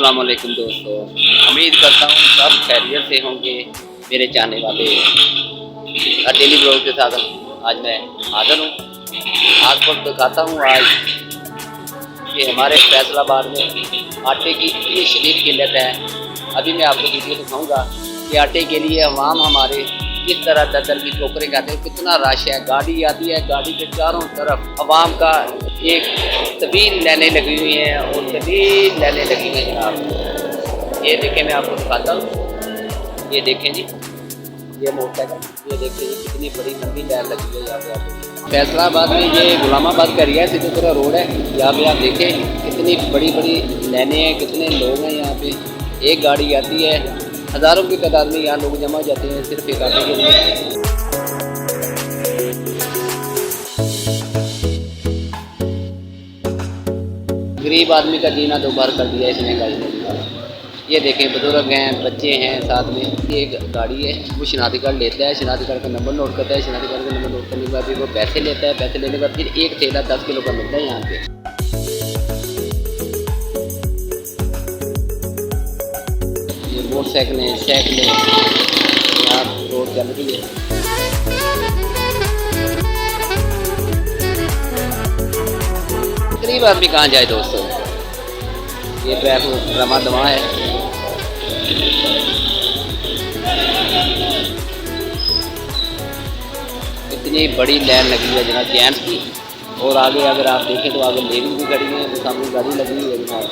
अस्सलाम वालेकुम दोस्तों, उम्मीद करता हूँ सब खैरियत से होंगे मेरे चाहने वाले। डेली ब्लॉग के साथ आज मैं हाज़िर हूँ। आपको दिखाता हूँ आज कि हमारे फैसलाबाद में आटे की इतनी शदीद किल्लत है। अभी मैं आपको वीडियो दिखाऊँगा कि आटे के लिए अवाम हमारे किस तरह दर की ठोकरें खाते हैं, कितना रश है। गाड़ी आती है, गाड़ी के चारों तरफ अवाम का एक तवील लाइनें लगी हुई हैं और तवील लाइनें लगी हुई हैं। जनाब ये देखें, मैं आपको दिखाता हूँ। ये देखें जी, ये मोटरसाइकिल, ये देखें जी कितनी बड़ी लंबी लाइन लगी हुई है यहाँ पे। आप फैसलाबाद में ये गुलामाबाद का एरिया सीधेपुरा रोड है। यहाँ पे आप देखें कितनी बड़ी बड़ी लाइनें हैं, कितने लोग हैं यहाँ पे। एक गाड़ी आती है, हज़ारों की तादाद में यहाँ लोग जमा हो जाते हैं सिर्फ एक आटे के लिए। गरीब आदमी का जीना दोबार कर दिया इसने गाड़ी। ये देखें, बुजुर्ग हैं, बच्चे हैं साथ में। ये एक गाड़ी है, वो शनाख्ती कार्ड लेता है, शनाख्ती कार्ड का नंबर नोट करता है, शनाख्ती कार्ड का नंबर नोट करने के बाद फिर वो पैसे लेता है। पैसे लेने के बाद फिर एक थैला 10 किलो का मिलता है यहाँ पे। ये मोटरसाइकिलें, साइकिलें, यहाँ रोड चल रही है। गरीब आदमी कहाँ जाए दोस्तों। ये ट्रैफिक रमा दवा है। इतनी बड़ी लाइन लगी है जनाब जेंट्स की। और आगे अगर आप देखें तो आगे लेडीज भी खड़ी हैं, तो सामने गाड़ी लगी हुई है जनाब।